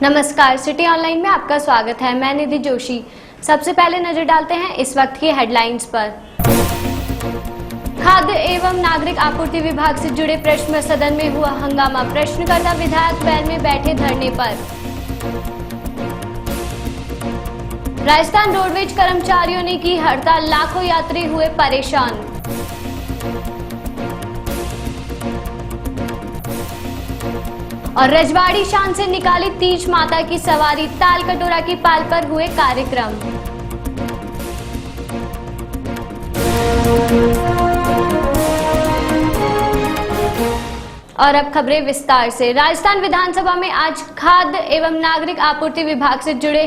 नमस्कार, city online में आपका स्वागत है। मैं निधि जोशी। सबसे पहले नजर डालते हैं इस वक्त की हेडलाइंस पर। खाद्य एवं नागरिक आपूर्ति विभाग से जुड़े प्रश्न में सदन में हुआ हंगामा। प्रश्नकर्ता विधायक वैल में बैठे धरने पर। राजस्थान रोडवेज कर्मचारियों ने की हड़ताल, लाखों यात्री हुए परेशान। और रजवाड़ी शान से निकाली तीज माता की सवारी, ताल कटोरा की पाल पर हुए कार्यक्रम। और अब खबरें विस्तार से। राजस्थान विधानसभा में आज खाद्य एवं नागरिक आपूर्ति विभाग से जुड़े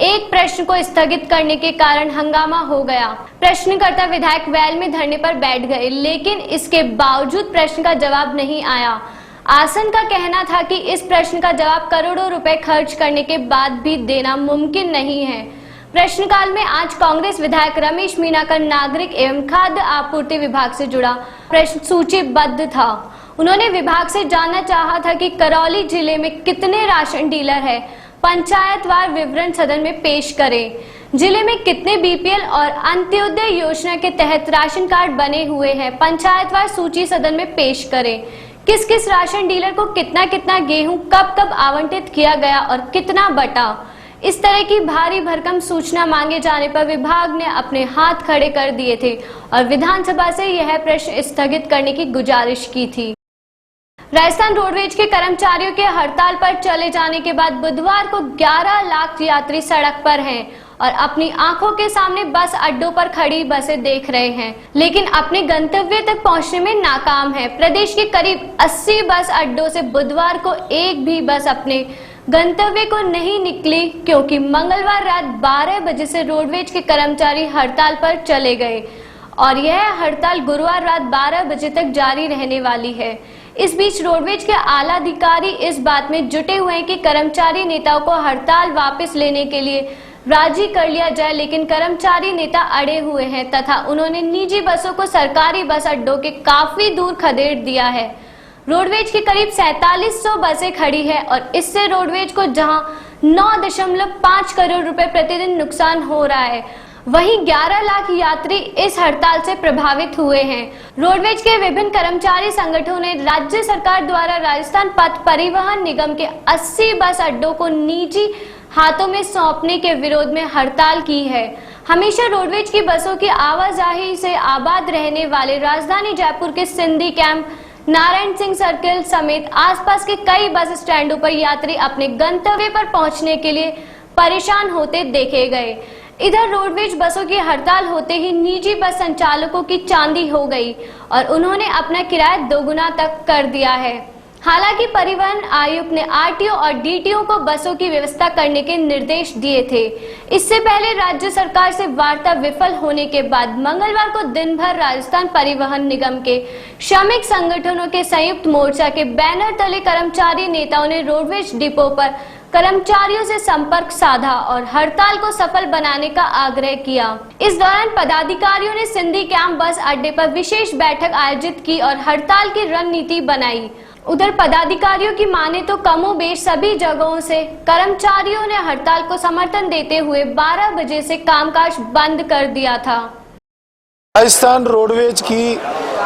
एक प्रश्न को स्थगित करने के कारण हंगामा हो गया। प्रश्नकर्ता विधायक वैल में धरने पर बैठ गए, लेकिन इसके बावजूद प्रश्न का जवाब नहीं आया। आसन का कहना था कि इस प्रश्न का जवाब करोड़ों रुपए खर्च करने के बाद भी देना मुमकिन नहीं है। प्रश्नकाल में आज कांग्रेस विधायक रमेश मीना का नागरिक एवं खाद्य आपूर्ति विभाग से जुड़ा प्रश्न सूचीबद्ध था। उन्होंने विभाग से जानना चाहा था कि करौली जिले में कितने राशन डीलर है, पंचायतवार विवरण सदन में पेश करें। जिले में कितने बीपीएल और अंत्योदय योजना के तहत राशन कार्ड बने हुए हैं, पंचायतवार सूची सदन में पेश करें। किस किस राशन डीलर को कितना कितना गेहूं कब कब आवंटित किया गया और कितना बटा। इस तरह की भारी भरकम सूचना मांगे जाने पर विभाग ने अपने हाथ खड़े कर दिए थे और विधानसभा से यह प्रश्न स्थगित करने की गुजारिश की थी। राजस्थान रोडवेज के कर्मचारियों के हड़ताल पर चले जाने के बाद बुधवार को 11 लाख यात्री सड़क पर हैं और अपनी आंखों के सामने बस अड्डों पर खड़ी बसें देख रहे हैं, लेकिन अपने गंतव्य तक पहुंचने में नाकाम है। प्रदेश के करीब 80 बस अड्डों से बुधवार को एक भी बस अपने गंतव्य को नहीं निकली, क्योंकि मंगलवार रात 12 बजे से रोडवेज के कर्मचारी हड़ताल पर चले गए और यह हड़ताल गुरुवार रात 12 बजे तक जारी रहने वाली है। इस बीच रोडवेज के आला अधिकारी इस बात में जुटे हुए हैं कि कर्मचारी नेताओं को हड़ताल वापस लेने के लिए राजी कर लिया जाए, लेकिन कर्मचारी नेता अड़े हुए हैं तथा उन्होंने निजी बसों को सरकारी बस अड्डों के काफी दूर खदेड़ दिया है। रोडवेज की करीब 4700 बसें खड़ी है और इससे रोडवेज को जहां 9.5 करोड़ रुपए प्रतिदिन नुकसान हो रहा है, वहीं 11 लाख यात्री इस हड़ताल से प्रभावित हुए हैं। रोडवेज के विभिन्न कर्मचारी संगठनों ने राज्य सरकार द्वारा राजस्थान पथ परिवहन निगम के 80 बस अड्डों को निजी हाथों में सौंपने के विरोध में हड़ताल की है। हमेशा रोडवेज की बसों की आवाजाही से आबाद रहने वाले राजधानी जयपुर के सिंधी कैंप, नारायण सिंह सर्किल समेत आसपास के कई बस स्टैंडों पर यात्री अपने गंतव्य पर पहुंचने के लिए परेशान होते देखे गए। इधर रोडवेज बसों की हड़ताल होते ही निजी बस संचालकों की चांदी हो गई और उन्होंने अपना किराया दोगुना तक कर दिया है। हालांकि परिवहन आयुक्त ने आरटीओ और डीटीओ को बसों की व्यवस्था करने के निर्देश दिए थे। इससे पहले राज्य सरकार से वार्ता विफल होने के बाद मंगलवार को दिन भर राजस्थान परिवहन निगम के श्रमिक संगठनों के संयुक्त मोर्चा के बैनर तले कर्मचारी नेताओं ने रोडवेज डिपो पर कर्मचारियों से संपर्क साधा और हड़ताल को सफल बनाने का आग्रह किया। इस दौरान पदाधिकारियों ने सिंधी कैंप बस अड्डे पर विशेष बैठक आयोजित की और हड़ताल की रणनीति बनाई। उधर पदाधिकारियों की माने तो कमोबेश सभी जगहों से कर्मचारियों ने हड़ताल को समर्थन देते हुए 12 बजे से कामकाज बंद कर दिया था। राजस्थान रोडवेज की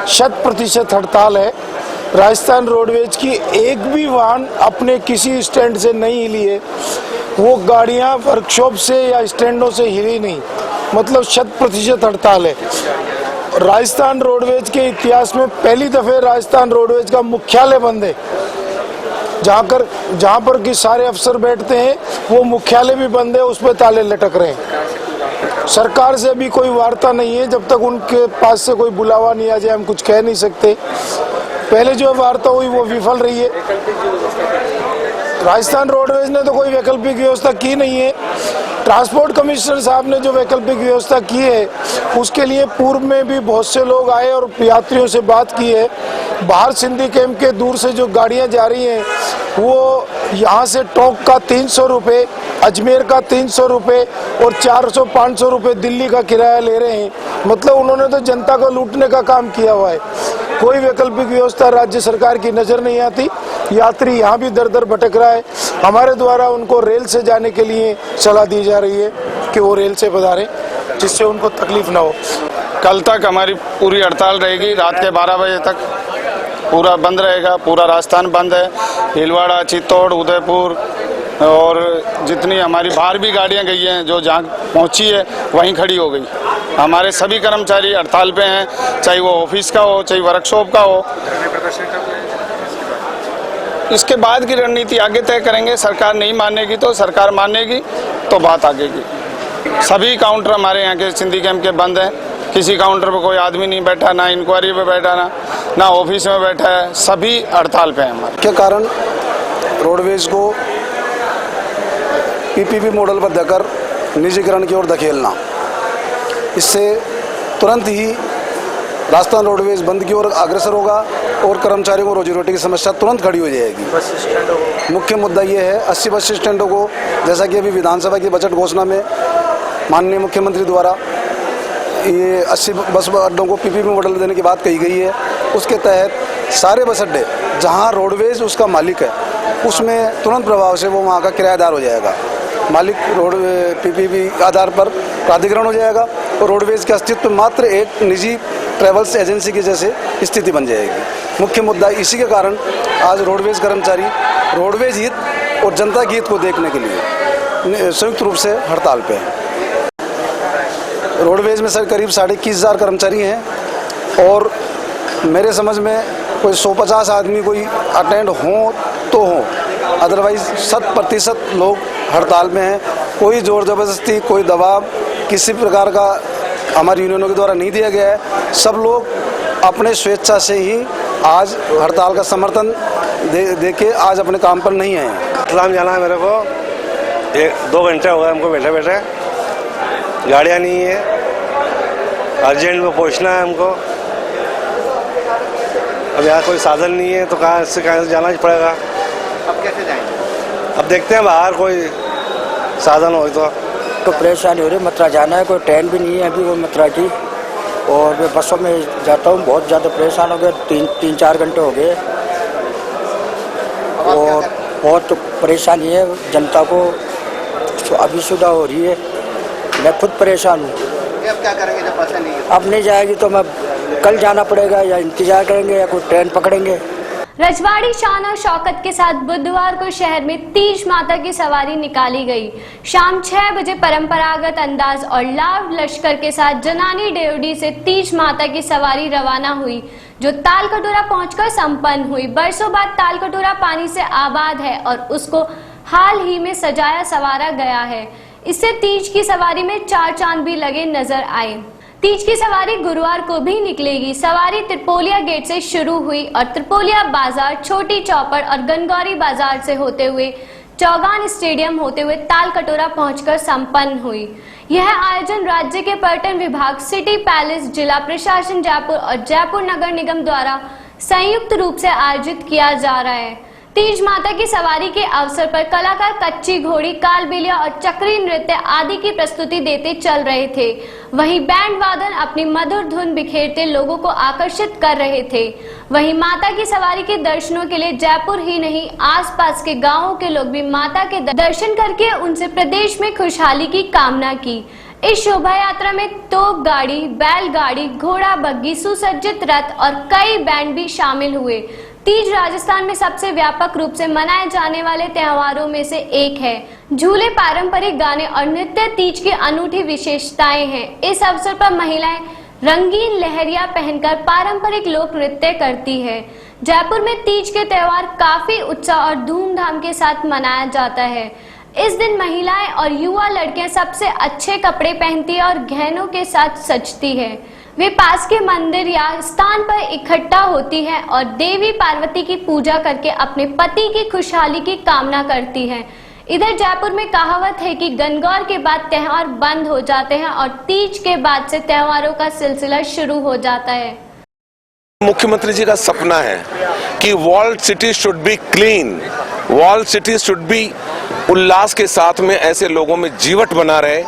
100% हड़ताल है। राजस्थान रोडवेज की एक भी वाहन अपने किसी स्टैंड से नहीं हिली है। वो गाड़ियां वर्कशॉप से या स्टैंडों से हिली नहीं, मतलब 100% हड़ताल है। राजस्थान रोडवेज के इतिहास में पहली दफे राजस्थान रोडवेज का मुख्यालय बंद है। जहाँ पर कि सारे अफसर बैठते हैं वो मुख्यालय भी बंद है, उस पर ताले लटक रहे हैं। सरकार से भी कोई वार्ता नहीं है, जब तक उनके पास से कोई बुलावा नहीं आ जाए हम कुछ कह नहीं सकते। पहले जो वार्ता हुई वो विफल रही है। राजस्थान रोडवेज ने तो कोई वैकल्पिक व्यवस्था की नहीं है। ट्रांसपोर्ट कमिश्नर साहब ने जो वैकल्पिक व्यवस्था की है उसके लिए पूर्व में भी बहुत से लोग आए और यात्रियों से बात की है। बाहर सिंधी कैंप के दूर से जो गाड़ियां जा रही हैं वो यहाँ से टोंक का 300 रुपये, अजमेर का 300 रुपये और 400-500 रुपये दिल्ली का किराया ले रहे हैं। मतलब उन्होंने तो जनता को लूटने का काम किया हुआ है। कोई वैकल्पिक व्यवस्था राज्य सरकार की नजर नहीं आती। यात्री यहाँ भी दर दर भटक रहा है। हमारे द्वारा उनको रेल से जाने के लिए सलाह दी जा रही है कि वो रेल से पधारें, जिससे उनको तकलीफ ना हो। कल तक हमारी पूरी हड़ताल रहेगी, रात के 12 बजे तक पूरा बंद रहेगा। पूरा राजस्थान बंद है, भीलवाड़ा, चित्तौड़, उदयपुर और जितनी हमारी बाहर भी गाड़ियां गई हैं, जो जहाँ पहुंची है वहीं खड़ी हो गई। हमारे सभी कर्मचारी हड़ताल पे हैं, चाहे वो ऑफिस का हो, चाहे वर्कशॉप का हो। इसके बाद की रणनीति आगे तय करेंगे। सरकार नहीं मानेगी तो सरकार मानेगी तो बात आगे की। सभी काउंटर हमारे यहाँ के सिंधी कैंप के बंद हैं। किसी काउंटर पर कोई आदमी नहीं बैठा, ना इंक्वायरी पे बैठा, ना ऑफिस में बैठा है। सभी हड़ताल पे हैं हमारे। के कारण रोडवेज को पीपीपी मॉडल पर देकर निजीकरण की ओर धकेलना, इससे तुरंत ही राजस्थान रोडवेज बंद की ओर अग्रसर होगा और कर्मचारियों को रोजी रोटी की समस्या तुरंत खड़ी हो जाएगी। मुख्य मुद्दा ये है 80 बस स्टैंडों को, जैसा कि अभी विधानसभा की बजट घोषणा में माननीय मुख्यमंत्री द्वारा ये 80 बस अड्डों को पीपीपी मॉडल देने की बात कही गई है। उसके तहत सारे बस अड्डे जहां रोडवेज उसका मालिक है, उसमें तुरंत प्रभाव से वो वहाँ का किराएदार हो जाएगा। मालिक रोड पीपीपी आधार पर प्राधिकरण हो जाएगा और रोडवेज के अस्तित्व मात्र एक निजी ट्रैवल्स एजेंसी की जैसे स्थिति बन जाएगी। मुख्य मुद्दा इसी के कारण आज रोडवेज कर्मचारी रोडवेज हित और जनता के हित को देखने के लिए संयुक्त रूप से हड़ताल पे हैं। रोडवेज में सर करीब 21,500 कर्मचारी हैं और मेरे समझ में कोई 150 आदमी कोई अटेंड हों तो हों, अदरवाइज 100% लोग हड़ताल में हैं। कोई जोर जबरदस्ती, कोई दबाव किसी प्रकार का हमारी यूनियनों के द्वारा नहीं दिया गया है। सब लोग अपने स्वेच्छा से ही आज हड़ताल का समर्थन दे के आज अपने काम पर नहीं आए हैं। इस्लाम जाना है मेरे को, 1-2 घंटे हो गए हमको बैठे बैठे। गाड़ियाँ नहीं है, अर्जेंट में पहुँचना है हमको। अब यहाँ कोई साधन नहीं है तो कहाँ से जाना ही पड़ेगा। अब कैसे जाएंगे? अब देखते हैं बाहर कोई साधन हो तो परेशानी हो रही है। मथुरा जाना है, कोई ट्रेन भी नहीं है अभी वो मथुरा की, और मैं बसों में जाता हूँ। बहुत ज़्यादा परेशान हो गए, 3-4 घंटे हो गए और बहुत परेशानी है जनता को, अभी सुविधा हो रही है। मैं खुद परेशान हूँ। अब क्या करेंगे जब बसें नहीं है? अब नहीं जाएगी तो मैं कल जाना पड़ेगा, या इंतजार करेंगे या कोई ट्रेन पकड़ेंगे। रजवाड़ी शान और शौकत के साथ बुधवार को शहर में तीज माता की सवारी निकाली गई। शाम 6 बजे परंपरागत अंदाज और लाव लश्कर के साथ जनानी डेवडी से तीज माता की सवारी रवाना हुई, जो तालकटोरा पहुंचकर संपन्न हुई। बरसों बाद तालकटोरा पानी से आबाद है और उसको हाल ही में सजाया संवारा गया है। इससे तीज की सवारी में 4 चांद भी लगे नजर आए। तीज की सवारी गुरुवार को भी निकलेगी। सवारी त्रिपोलिया गेट से शुरू हुई और त्रिपोलिया बाजार, छोटी चौपड़ और गनगौरी बाजार से होते हुए चौगान स्टेडियम होते हुए तालकटोरा पहुंचकर संपन्न हुई। यह आयोजन राज्य के पर्यटन विभाग, सिटी पैलेस, जिला प्रशासन जयपुर और जयपुर नगर निगम द्वारा संयुक्त रूप से आयोजित किया जा रहा है। तीज माता की सवारी के अवसर पर कलाकार कच्ची घोड़ी, कालबेलिया और चक्री नृत्य आदि की प्रस्तुति देते चल रहे थे। वहीं बैंड वादन अपनी मधुर धुन बिखेरते लोगों को आकर्षित कर रहे थे। वहीं माता की सवारी के दर्शनों के लिए जयपुर ही नहीं, आसपास के गांवों के लोग भी माता के दर्शन करके उनसे प्रदेश में खुशहाली की कामना की। इस शोभा यात्रा में तोप गाड़ी, बैलगाड़ी, घोड़ा बग्गी, सुसज्जित रथ और कई बैंड भी शामिल हुए। तीज राजस्थान में सबसे व्यापक रूप से मनाए जाने वाले त्योहारों में से एक है। झूले, पारंपरिक गाने और नृत्य तीज की अनूठी विशेषताएं हैं। इस अवसर पर महिलाएं रंगीन लहरिया पहनकर पारंपरिक लोक नृत्य करती है। जयपुर में तीज के त्योहार काफी उत्साह और धूमधाम के साथ मनाया जाता है। इस दिन महिलाएं और युवा लड़कियां सबसे अच्छे कपड़े पहनती है और गहनों के साथ सजती है। वे पास के मंदिर या स्थान पर इकट्ठा होती हैं और देवी पार्वती की पूजा करके अपने पति की खुशहाली की कामना करती हैं। इधर जयपुर में कहावत है कि गनगौर के बाद त्योहार बंद हो जाते हैं और तीज के बाद से त्योहारों का सिलसिला शुरू हो जाता है। मुख्यमंत्री जी का सपना है कि walled city should be clean, walled city should be उल्लास के साथ में ऐसे लोगों में जीवट बना रहे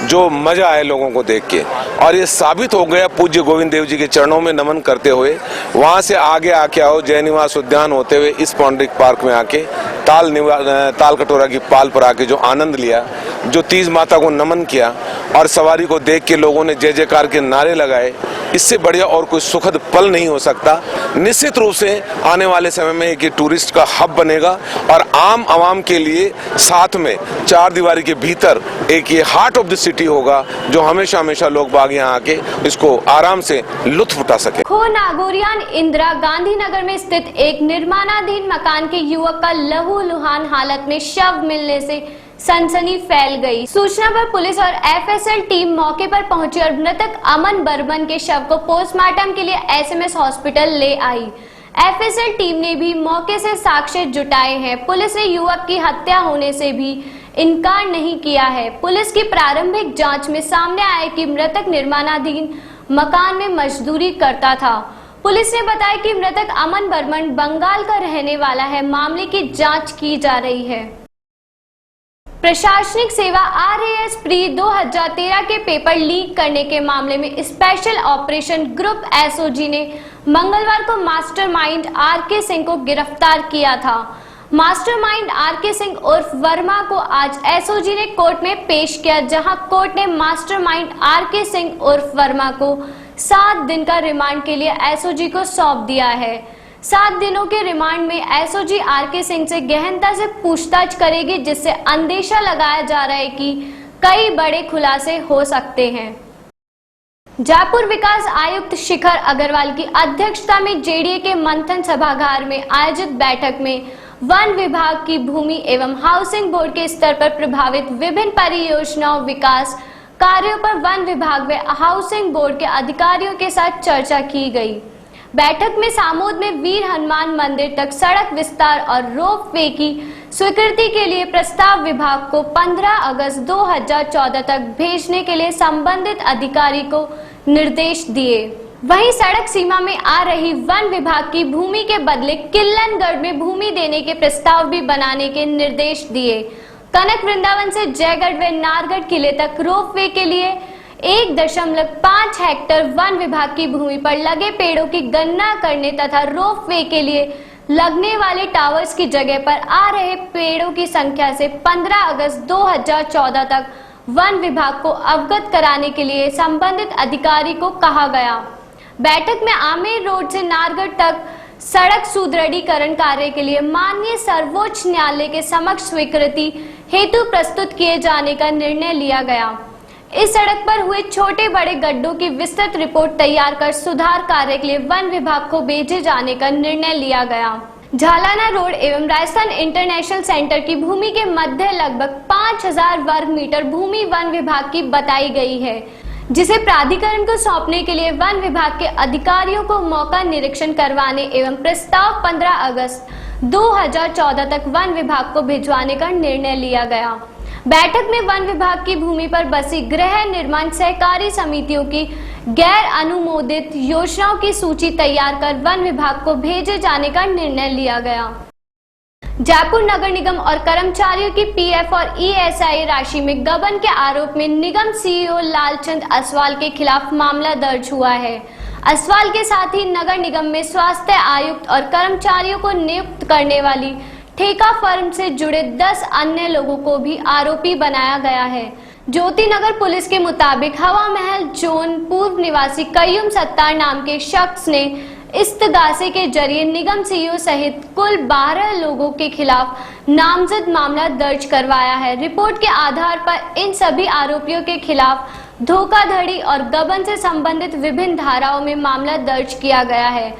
जो मजा आए लोगों को देख के। और ये साबित हो गया पूज्य गोविंद देव जी के चरणों में नमन करते हुए। वहां से आगे आके आओ जय निवास उद्यान होते हुए इस पौंडरिक पार्क में आके ताल कटोरा की पाल पर आके जो आनंद लिया, जो तीज माता को नमन किया और सवारी को देख के लोगों ने जय जयकार के नारे लगाए, इससे बढ़िया और कोई सुखद पल नहीं हो सकता। निश्चित रूप से आने वाले समय में एक टूरिस्ट का हब बनेगा और आम आवाम के लिए साथ में चार दीवारी के भीतर एक ये हार्ट ऑफ द सिटी होगा, जो हमेशा हमेशा लोग बाग यहाँ आके इसको आराम से लुत्फ उठा सके। खो नागोरियान इंदिरा गांधी नगर में स्थित एक निर्माणाधीन मकान के युवक का लहूलुहान हालत में शव मिलने से सनसनी फैल गई। सूचना पर पुलिस और एफएसएल टीम मौके पर पहुंची और मृतक अमन बर्मन के शव को पोस्टमार्टम के लिए एसएमएस हॉस्पिटल ले आई। एफएसएल टीम ने भी मौके से साक्ष्य जुटाए हैं। पुलिस ने युवक की हत्या होने से भी इनकार नहीं किया है। पुलिस की प्रारंभिक जांच में सामने आया कि मृतक निर्माणाधीन मकान में मजदूरी करता था। पुलिस ने बताया कि मृतक अमन बर्मन बंगाल का रहने वाला है। मामले की जांच की जा रही है। प्रशासनिक सेवा RAS प्री 2013 के पेपर लीक करने के मामले में स्पेशल ऑपरेशन ग्रुप SOG ने मंगलवार को मास्टरमाइंड RK सिंह को गिरफ्तार किया था। मास्टरमाइंड RK सिंह उर्फ वर्मा को आज SOG ने कोर्ट में पेश किया, जहां कोर्ट ने मास्टरमाइंड RK सिंह उर्फ वर्मा को 7 दिन का रिमांड के लिए SOG को सौंप दिया है। 7 दिनों के रिमांड में SOG RK सिंह से गहनता से पूछताछ करेगी, जिससे अंदेशा लगाया जा रहा है कि कई बड़े खुलासे हो सकते हैं। जयपुर विकास आयुक्त शिखर अग्रवाल की अध्यक्षता में JDA के मंथन सभागार में आयोजित बैठक में वन विभाग की भूमि एवं हाउसिंग बोर्ड के स्तर पर प्रभावित विभिन्न परियोजनाओं विकास कार्यों पर वन विभाग व हाउसिंग बोर्ड के अधिकारियों के साथ चर्चा की गई। बैठक में सामोद में वीर हनुमान मंदिर तक सड़क विस्तार और रोपवे की स्वीकृति के लिए प्रस्ताव विभाग को 15 अगस्त 2014 तक भेजने के लिए संबंधित अधिकारी को निर्देश दिए। वहीं सड़क सीमा में आ रही वन विभाग की भूमि के बदले किल्लनगढ़ में भूमि देने के प्रस्ताव भी बनाने के निर्देश दिए। कनक वृंदावन से जयगढ़ व नारगढ़ किले तक रोपवे के लिए 1.5 हेक्टेयर वन विभाग की भूमि पर लगे पेड़ों की गणना करने तथा रोपवे के लिए लगने वाले टावर्स की जगह पर आ रहे पेड़ों की संख्या से 15 अगस्त 2014 तक वन विभाग को अवगत कराने के लिए संबंधित अधिकारी को कहा गया। बैठक में आमेर रोड से नारगढ़ तक सड़क सुदृढ़ीकरण कार्य के लिए माननीय सर्वोच्च न्यायालय के समक्ष स्वीकृति हेतु प्रस्तुत किए जाने का निर्णय लिया गया। इस सड़क पर हुए छोटे बड़े गड्ढों की विस्तृत रिपोर्ट तैयार कर सुधार कार्य के लिए वन विभाग को भेजे जाने का निर्णय लिया गया। झालाना रोड एवं राजस्थान इंटरनेशनल सेंटर की भूमि के मध्य लगभग 5000 वर्ग मीटर भूमि वन विभाग की बताई गई है, जिसे प्राधिकरण को सौंपने के लिए वन विभाग के अधिकारियों को मौका निरीक्षण करवाने एवं प्रस्ताव 15 अगस्त 2014 तक वन विभाग को भिजवाने का निर्णय लिया गया। बैठक में वन विभाग की भूमि पर बसी गृह निर्माण सहकारी समितियों की गैर अनुमोदित योजनाओं की सूची तैयार कर वन विभाग को भेजे जाने का निर्णय लिया गया। जयपुर नगर निगम और कर्मचारियों की PF और ESI राशि में गबन के आरोप में निगम CEO लालचंद असवाल के खिलाफ मामला दर्ज हुआ है। असवाल के साथ ही नगर निगम में स्वास्थ्य आयुक्त और कर्मचारियों को नियुक्त करने वाली ठेका फर्म से जुड़े 10 अन्य लोगों को भी आरोपी बनाया गया है। ज्योति नगर पुलिस के मुताबिक हवा महल जोन पूर्व निवासी कय्यूम सत्तार नाम के शख्स ने इस्तगासे के जरिए निगम CEO सहित कुल 12 लोगों के खिलाफ नामजद मामला दर्ज करवाया है। रिपोर्ट के आधार पर इन सभी आरोपियों के खिलाफ धोखाधड़ी और गबन से संबंधित विभिन्न धाराओं में मामला दर्ज किया गया है।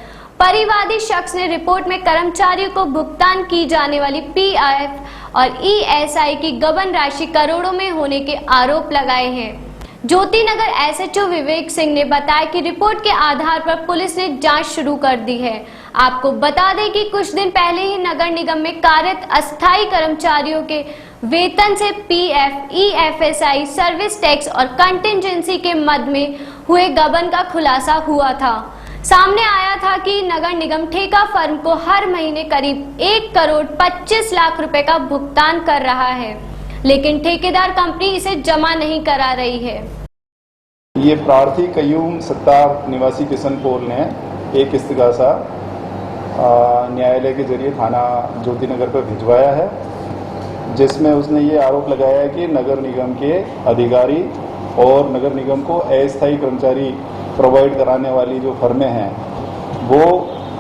परिवादी शख्स ने रिपोर्ट में कर्मचारियों को भुगतान की जाने वाली PF और ESI की गबन राशि करोड़ों में होने के आरोप लगाए हैं। ज्योति नगर SHO विवेक सिंह ने बताया कि रिपोर्ट के आधार पर पुलिस ने जांच शुरू कर दी है। आपको बता दें कि कुछ दिन पहले ही नगर निगम में कार्यरत अस्थायी कर्मचारियों के वेतन से PF, EFSI, सर्विस टैक्स और कंटिजेंसी के मद में हुए गबन का खुलासा हुआ था। सामने आया था कि नगर निगम ठेका फर्म को हर महीने करीब 1 करोड़ 25 लाख रुपए का भुगतान कर रहा है। लेकिन ठेकेदार कंपनी इसे जमा नहीं करा रही है। ये प्रार्थी कयूम सत्तार निवासी किशनपुर ने एक इस्तिगासा न्यायालय के जरिए थाना ज्योति नगर पर भिजवाया है, जिसमें उसने ये आरोप लगाया है कि नगर निगम के अधिकारी और नगर निगम को अस्थायी कर्मचारी प्रोवाइड कराने वाली जो फर्में हैं वो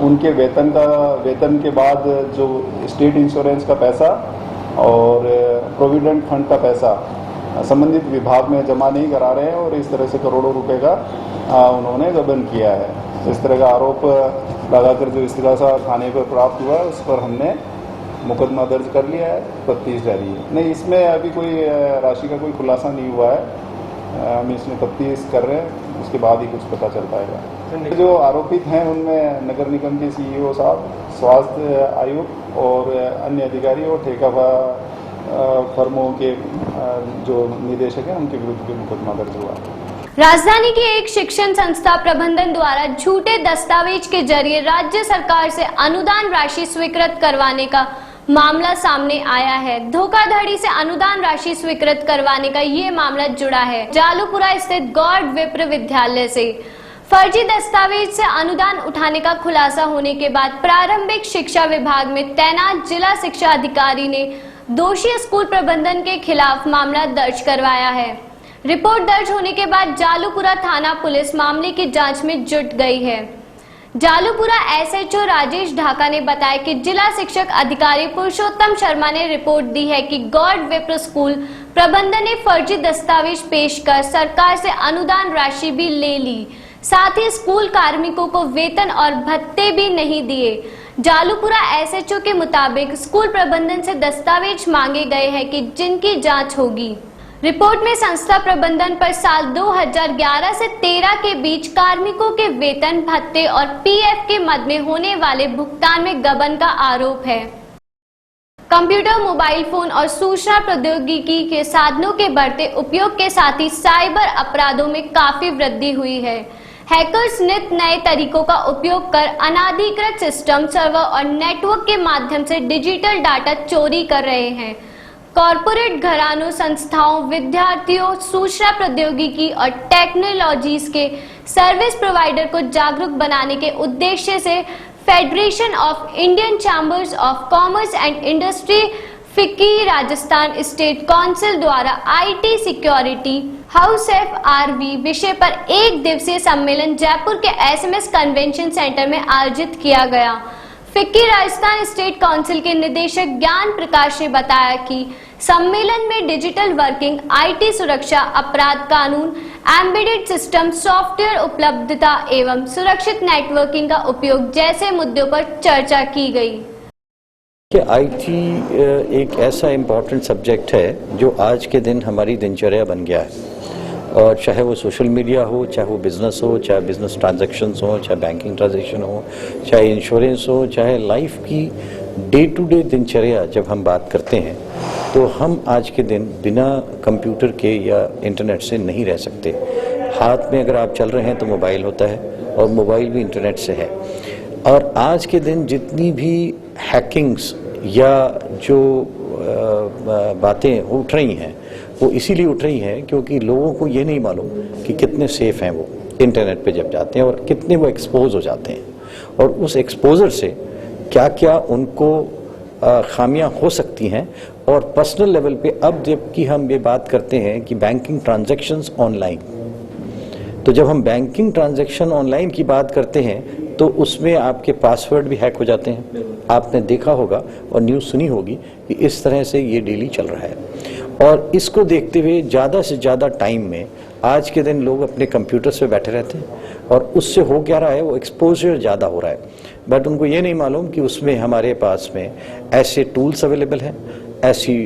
उनके वेतन के बाद जो स्टेट इंश्योरेंस का पैसा और प्रोविडेंट फंड का पैसा संबंधित विभाग में जमा नहीं करा रहे हैं और इस तरह से करोड़ों रुपए का उन्होंने गबन किया है। इस तरह का आरोप लगाकर जो इस्तिगासा थाने पर प्राप्त हुआ है उस पर हमने मुकदमा दर्ज कर लिया है, तफ्तीश जारी है। नहीं, इसमें अभी कोई राशि का कोई खुलासा नहीं हुआ है, हम इसमें तफ्तीश कर रहे हैं, उसके बाद ही कुछ पता चल पाएगा। जो आरोपित हैं उनमें नगर निगम के सीईओ साहब, स्वास्थ्य आयुक्त और अन्य अधिकारी और ठेका फर्मों के जो निदेशक हैं उनके विरुद्ध भी मुकदमा दर्ज हुआ। राजधानी की एक शिक्षण संस्था प्रबंधन द्वारा झूठे दस्तावेज के जरिए राज्य सरकार से अनुदान राशि स्वीकृत करवाने का मामला सामने आया है। धोखाधड़ी से अनुदान राशि स्वीकृत करवाने का ये मामला जुड़ा है जालूपुरा स्थित गॉड विप्र विद्यालय से। फर्जी दस्तावेज से अनुदान उठाने का खुलासा होने के बाद प्रारंभिक शिक्षा विभाग में तैनात जिला शिक्षा अधिकारी ने दोषी स्कूल प्रबंधन के खिलाफ मामला दर्ज करवाया है। रिपोर्ट दर्ज होने के बाद जालूपुरा थाना पुलिस मामले की जांच में जुट गई है। जालूपुरा एसएचओ राजेश ढाका ने बताया कि जिला शिक्षक अधिकारी पुरुषोत्तम शर्मा ने रिपोर्ट दी है कि गॉड विप्र स्कूल प्रबंधन ने फर्जी दस्तावेज पेश कर सरकार से अनुदान राशि भी ले ली, साथ ही स्कूल कार्मिकों को वेतन और भत्ते भी नहीं दिए। जालूपुरा एसएचओ के मुताबिक स्कूल प्रबंधन से दस्तावेज मांगे गए हैं कि जिनकी जांच होगी। रिपोर्ट में संस्था प्रबंधन पर साल 2011 से 13 के बीच कार्मिकों के वेतन, भत्ते और पीएफ के मद में होने वाले भुगतान में गबन का आरोप है। कंप्यूटर, मोबाइल फोन और सूचना प्रौद्योगिकी के साधनों के बढ़ते उपयोग के साथ ही साइबर अपराधों में काफी वृद्धि हुई है। हैकर्स नित नए तरीकों का उपयोग कर अनाधिकृत सिस्टम, सर्वर और नेटवर्क के माध्यम से डिजिटल डाटा चोरी कर रहे हैं। कॉरपोरेट घरानों, संस्थाओं, विद्यार्थियों, सूचना प्रौद्योगिकी और टेक्नोलॉजीज के सर्विस प्रोवाइडर को जागरूक बनाने के उद्देश्य से federation of Indian chambers of commerce and industry FICCI Rajasthan state council द्वारा आईटी सिक्योरिटी हाउस FRV विषय पर एक दिवसीय सम्मेलन जयपुर के SMS कन्वेंशन सेंटर में आयोजित किया गया। फिक्की राजस्थान स्टेट काउंसिल के निदेशक ज्ञान प्रकाश ने बताया कि सम्मेलन में डिजिटल वर्किंग, IT सुरक्षा, अपराध कानून, एम्बेडेड सिस्टम, सॉफ्टवेयर उपलब्धता एवं सुरक्षित नेटवर्किंग का उपयोग जैसे मुद्दों पर चर्चा की गई। कि IT एक ऐसा इम्पोर्टेंट सब्जेक्ट है जो आज के दिन हमारी दिनचर्या बन गया है, और चाहे वो सोशल मीडिया हो, चाहे वो बिज़नेस हो, चाहे बिज़नेस ट्रांजैक्शंस हो, चाहे बैंकिंग ट्रांजैक्शन हो, चाहे इंश्योरेंस हो, चाहे लाइफ की डे टू डे दिनचर्या जब हम बात करते हैं तो हम आज के दिन बिना कंप्यूटर के या इंटरनेट से नहीं रह सकते। हाथ में अगर आप चल रहे हैं तो मोबाइल होता है और मोबाइल भी इंटरनेट से है। और आज के दिन जितनी भी हैकिंग्स या जो बातें उठ रही हैं वो इसीलिए उठ रही हैं क्योंकि लोगों को ये नहीं मालूम कि कितने सेफ हैं वो इंटरनेट पे जब जाते हैं और कितने वो एक्सपोज हो जाते हैं, और उस एक्सपोजर से क्या क्या उनको खामियां हो सकती हैं। और पर्सनल लेवल पे अब जबकि हम ये बात करते हैं कि बैंकिंग ट्रांजैक्शंस ऑनलाइन, तो जब हम बैंकिंग ट्रांजैक्शन ऑनलाइन की बात करते हैं तो उसमें आपके पासवर्ड भी हैक हो जाते हैं। आपने देखा होगा और न्यूज़ सुनी होगी कि इस तरह से ये डेली चल रहा है। और इसको देखते हुए ज़्यादा से ज़्यादा टाइम में आज के दिन लोग अपने कंप्यूटर्स पे बैठे रहते हैं और उससे हो क्या रहा है, वो एक्सपोजर ज़्यादा हो रहा है। बट उनको ये नहीं मालूम कि उसमें हमारे पास में ऐसे टूल्स अवेलेबल हैं, ऐसी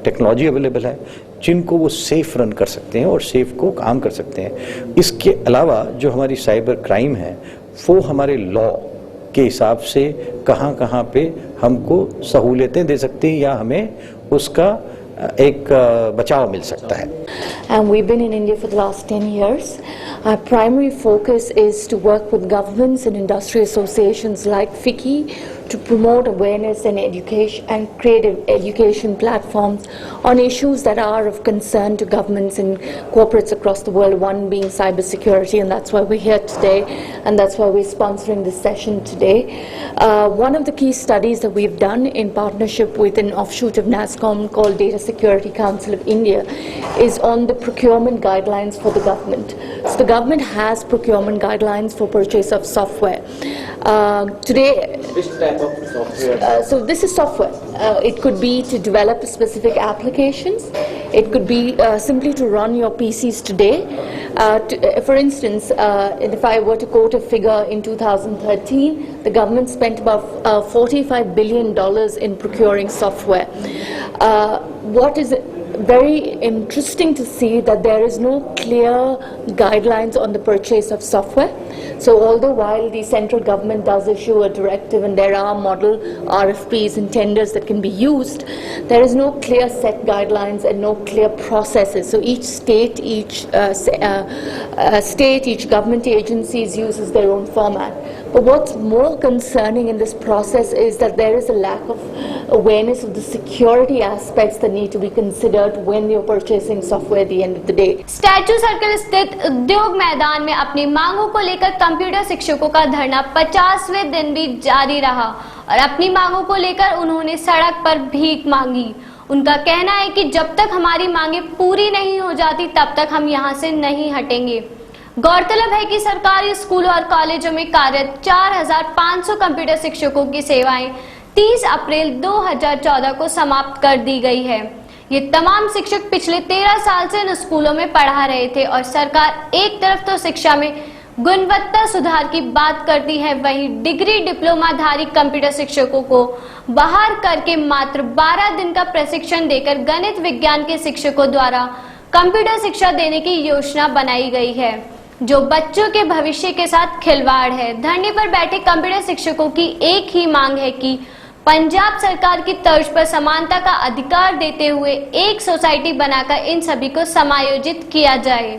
टेक्नोलॉजी अवेलेबल है जिनको वो सेफ रन कर सकते हैं और सेफ को काम कर सकते हैं। इसके अलावा जो हमारी साइबर क्राइम है वो हमारे लॉ के हिसाब से कहाँ कहाँ पे हमको सहूलियतें दे सकती हैं या हमें उसका एक बचाव मिल सकता है। and we've been in India for the last 10 years. Our primary focus is to work with governments and industry associations like FICCI to promote awareness and education and create education platforms on issues that are of concern to governments and corporates across the world, one being cybersecurity, and that's why we're here today, and that's why we're sponsoring this session today. One of the key studies that we've done in partnership with an offshoot of NASSCOM called Data Security Council of India is on the procurement guidelines for the government. So the government has procurement guidelines for purchase of software. Today, Which type of software? so this is software. It could be to develop specific applications. It could be simply to run your PCs today. For instance, if I were to quote a figure in 2013, the government spent about $45 billion in procuring software. What is very interesting to see that there is no clear guidelines on the purchase of software. So although while the central government does issue a directive and there are model RFPs and tenders that can be used, there is no clear set guidelines and no clear processes. So each state, each government agencies uses their own format. But what's more concerning in this process is that there is a lack of awareness of the security aspects that need to be considered when you're purchasing software at the end of the day. Statue circle स्थित उद्योग मैदान में अपनी मांगों को लेकर computer शिक्षकों का धरना 50वें दिन भी जारी रहा और अपनी मांगों को लेकर उन्होंने सड़क पर भीख मांगी। उनका कहना है कि जब तक हमारी मांगे पूरी नहीं हो जाती तब तक हम यहां से नहीं हटेंगे। गौरतलब है कि सरकारी स्कूलों और कॉलेजों में कार्यरत 4,500 कंप्यूटर शिक्षकों की सेवाएं 30 अप्रैल 2014 को समाप्त कर दी गई है। ये तमाम शिक्षक पिछले 13 साल से इन स्कूलों में पढ़ा रहे थे और सरकार एक तरफ तो शिक्षा में गुणवत्ता सुधार की बात करती है, वहीं डिग्री डिप्लोमाधारी कंप्यूटर शिक्षकों को बाहर करके मात्र 12 दिन का प्रशिक्षण देकर गणित विज्ञान के शिक्षकों द्वारा कंप्यूटर शिक्षा देने की योजना बनाई गई है, जो बच्चों के भविष्य के साथ खिलवाड़ है। धरने पर बैठे कंप्यूटर शिक्षकों की एक ही मांग है कि पंजाब सरकार की तर्ज पर समानता का अधिकार देते हुए एक सोसाइटी बनाकर इन सभी को समायोजित किया जाए।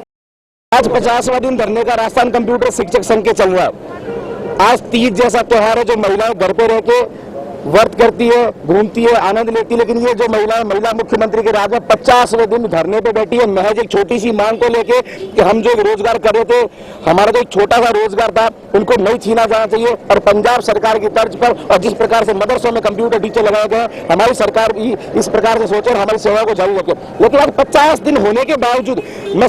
आज 50वां दिन धरने का राजस्थान कंप्यूटर शिक्षक संघ के चल रहा है। आज तीज जैसा त्योहार है जो महिलाएं घर पे रह के व्रत करती है, घूमती है, आनंद लेती है, लेकिन ये जो महिला मुख्यमंत्री के राज में 50वें दिन धरने पे बैठी है महज एक छोटी सी मांग को लेके कि हम जो रोजगार कर रहे थे, हमारा जो एक छोटा सा रोजगार था उनको नहीं छीना जाना चाहिए। और पंजाब सरकार की तर्ज पर और जिस प्रकार से मदरसों में कंप्यूटर टीचर लगाए गए, हमारी सरकार भी इस प्रकार से सोचे और हमारी सेवा को जारी रखे। लेकिन आज 50 दिन होने के बावजूद मैं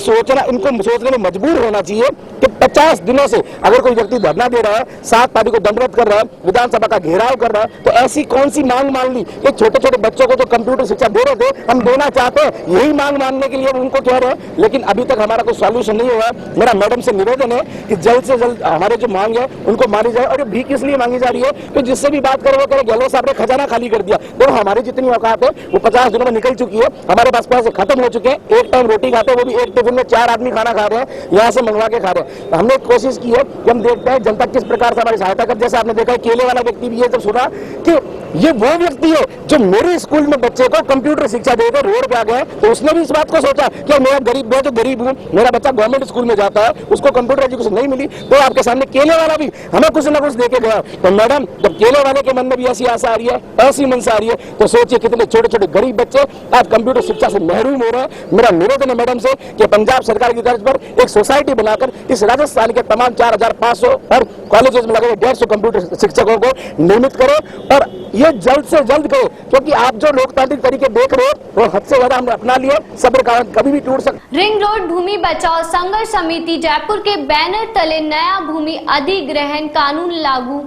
इनको सोचने में मजबूर होना चाहिए कि 50 दिनों से अगर कोई व्यक्ति धरना दे रहा है, 7 पार्टी को दंडवत कर रहा है, विधानसभा का घेराव कर रहा है, तो ऐसी कौन सी मांग मान ली कि छोटे छोटे बच्चों को जो कंप्यूटर शिक्षा दे रहे थे हम देना चाहते हैं, यही मांग मानने के लिए उनको कह रहे हैं, लेकिन अभी तक हमारा कोई सॉल्यूशन नहीं हुआ। मेरा मैडम से निवेदन है कि जल्द से जल्द हमारे जो मांग है उनको मानी जाए। और भी किस लिए मांगी जा रही है कि जिससे भी बात करें वो कहे गहलोत साहब ने खजाना खाली कर दिया। तो हमारी जितनी औकात है वो 50 दिनों में निकल चुकी है, हमारे पास पैसे खत्म हो चुके हैं। एक टाइम रोटी खाते हैं, वो भी एक टिफिन में 4 आदमी खाना खा रहे हैं, यहाँ से मंगवा के खा रहे हैं। हमने कोशिश की है कि हम देखते हैं जनता किस प्रकार से हमारी सहायता कर। जैसे आपने देखा केले वाला व्यक्ति भी ये जब सुना कि ये वो व्यक्ति है जो मेरे स्कूल में बच्चे को कंप्यूटर शिक्षा देकर रोड पे आ गया, तो उसने भी इस बात को सोचा कि मैं तो गरीब हूँ, मेरा बच्चा गवर्नमेंट स्कूल में जाता है, उसको कंप्यूटर एजुकेशन नहीं मिली, तो आपके सामने केले वाला भी हमें कुछ ना कुछ देके गया। तो मैडम जब केले वाले के मन में भी ऐसी आशा आ रही है, ऐसी मनसा आ रही है, तो सोचिए कितने छोटे छोटे गरीब बच्चे आज कंप्यूटर शिक्षा से महरूम हो रहे हैं। मेरा निवेदन है मैडम से कि पंजाब सरकार की तर्ज पर एक सोसाइटी बनाकर इस राजस्थान के तमाम 4,500 और कॉलेजेस में लगे 150 कंप्यूटर शिक्षकों को नियमित करें और ये जल्द से जल्द करें, क्योंकि आप जो लोकतांत्रिक तरीके देख रहे हो वो हद से ज्यादा हमने अपना लिया, सब्र का कभी भी टूट सकता। रिंग रोड भूमि बचाओ संघर्ष समिति जयपुर के बैनर तले नया भूमि अधिग्रहण कानून लागू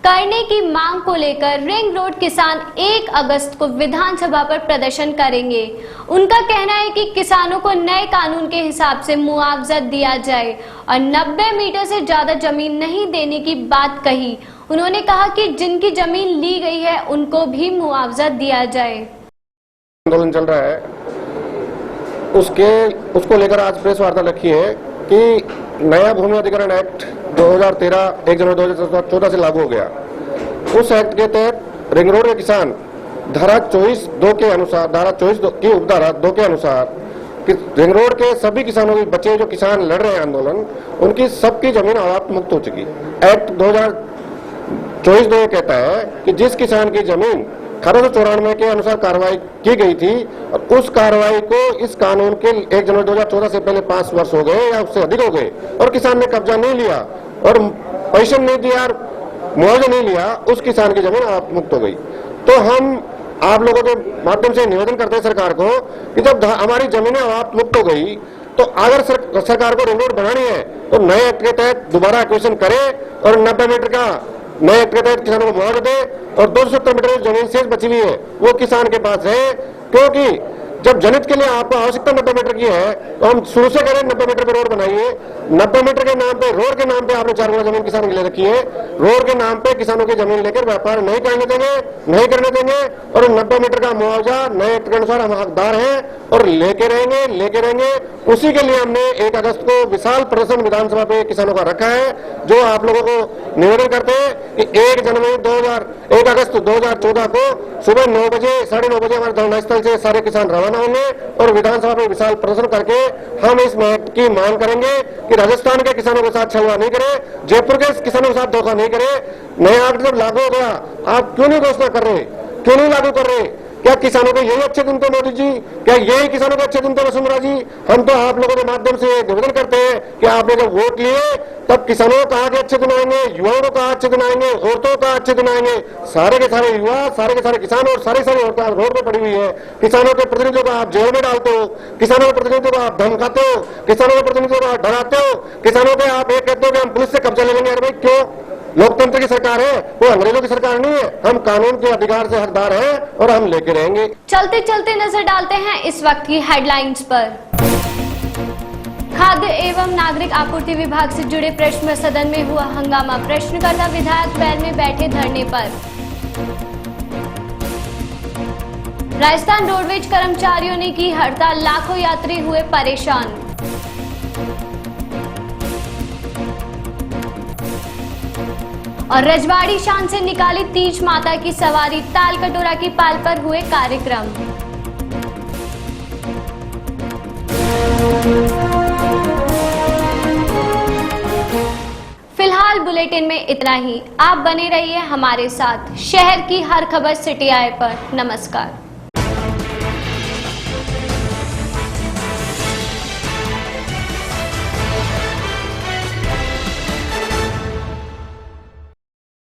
करने की मांग को लेकर रिंग रोड किसान 1 अगस्त को विधानसभा पर प्रदर्शन करेंगे। उनका कहना है कि किसानों को नए कानून के हिसाब से मुआवजा दिया जाए और 90 मीटर से ज्यादा जमीन नहीं देने की बात कही। उन्होंने कहा कि जिनकी जमीन ली गई है उनको भी मुआवजा दिया जाए। आंदोलन चल रहा है उसको लेकर आज प्रेस वार्ता रखी है कि नया भूमि अधिग्रहण एक्ट 2013 1 जनवरी 2014 से लागू हो गया। उस एक्ट के तहत रिंग रोड के किसान धारा 24(2) के अनुसार, धारा 24 की उपधारा 2 के अनुसार कि रिंग रोड के सभी किसानों के बचे जो किसान लड़ रहे हैं आंदोलन, उनकी सबकी जमीन अवाप्त मुक्त हो चुकी। एक्ट 2024 ये कहता है कि जिस किसान की जमीन 1894 के अनुसार कार्रवाई की गई थी और उस कार्रवाई को इस कानून के 1 जनवरी 2014 से पहले 5 वर्ष हो गए या उससे अधिक हो गए और किसान ने कब्जा नहीं लिया और पैसा नहीं दिया और मुआवजा नहीं लिया, उस किसान की जमीन अवाप्त मुक्त हो गई। तो हम आप लोगों के माध्यम से निवेदन करते हैं सरकार को कि जब हमारी जमीनें अवाप्त मुक्त हो गई तो अगर सरकार को रिंग रोड बनानी है तो नए एक्ट के तहत दोबारा एक्विजिशन करे और 90 मीटर का नए एक्ट के तहत किसानों को मुआवजा दे और 270 मीटर जमीन शेष बची हुई है वो किसान के पास है। क्योंकि जब जनहित के लिए आपको आवश्यकता 90 मीटर की है तो हम शुरू से करें 90 मीटर पे रोड बनाइए। 90 मीटर के नाम पे, रोड के नाम पे आपने 4 गुना जमीन किसानों के लिए रखी है। रोड के नाम पे किसानों की जमीन लेकर व्यापार नहीं करने देंगे और 90 मीटर का मुआवजा नए एक्ट के अनुसार हम हकदार हैं और लेके रहेंगे। उसी के लिए हमने 1 अगस्त को विशाल प्रदर्शन विधानसभा पे किसानों का रखा है, जो आप लोगों को निवेदन करते हैं कि 1 अगस्त 2014 को सुबह 9 बजे 9:30 बजे हमारे धरना स्थल से सारे किसान रवाना होंगे और विधानसभा में विशाल प्रदर्शन करके हम इस एक्ट की मांग करेंगे कि राजस्थान के किसानों के साथ छलवा नहीं करे, जयपुर के किसानों के साथ धोखा नहीं करे। नया एक्ट जब लागू हो गया आप क्यों नहीं घोषणा कर रहे, क्यों नहीं लागू कर रहे? क्या किसानों के यही अच्छे दिन थे मोदी जी? क्या यही किसानों के अच्छे दिन थे वसुंधरा जी? हम तो आप लोगों के माध्यम से निवेदन करते हैं कि आपने जब वोट लिए तब किसानों को कहा कि अच्छे दिन आएंगे, युवाओं को कहा अच्छे दिन आएंगे, औरतों को कहा अच्छे दिन आएंगे। सारे के सारे युवा, सारे के सारे किसान और सारी औरतें रोड पे पड़ी हुई है। किसानों के प्रतिनिधियों को आप जेल में डालते हो, किसानों के प्रतिनिधियों को आप धमकाते हो, किसानों के प्रतिनिधियों को आप डराते हो, किसानों पे आप ये कहते हो कि हम पुलिस से कब्जा ले लेंगे। अरे भाई क्यों? लोकतंत्र की सरकार है, वो अंग्रेजों की सरकार नहीं है। हम कानून के अधिकार से हकदार हैं और हम लेके रहेंगे। चलते चलते नजर डालते हैं इस वक्त की हेडलाइंस पर। खाद्य एवं नागरिक आपूर्ति विभाग से जुड़े प्रश्न में सदन में हुआ हंगामा, प्रश्नकर्ता विधायक वैल में बैठे धरने पर। राजस्थान रोडवेज कर्मचारियों ने की हड़ताल, लाखों यात्री हुए परेशान। और रजवाड़ी शान से निकाली तीज माता की सवारी, ताल कटोरा की पाल पर हुए कार्यक्रम। फिलहाल बुलेटिन में इतना ही। आप बने रहिए हमारे साथ। शहर की हर खबर सिटी आई पर। नमस्कार।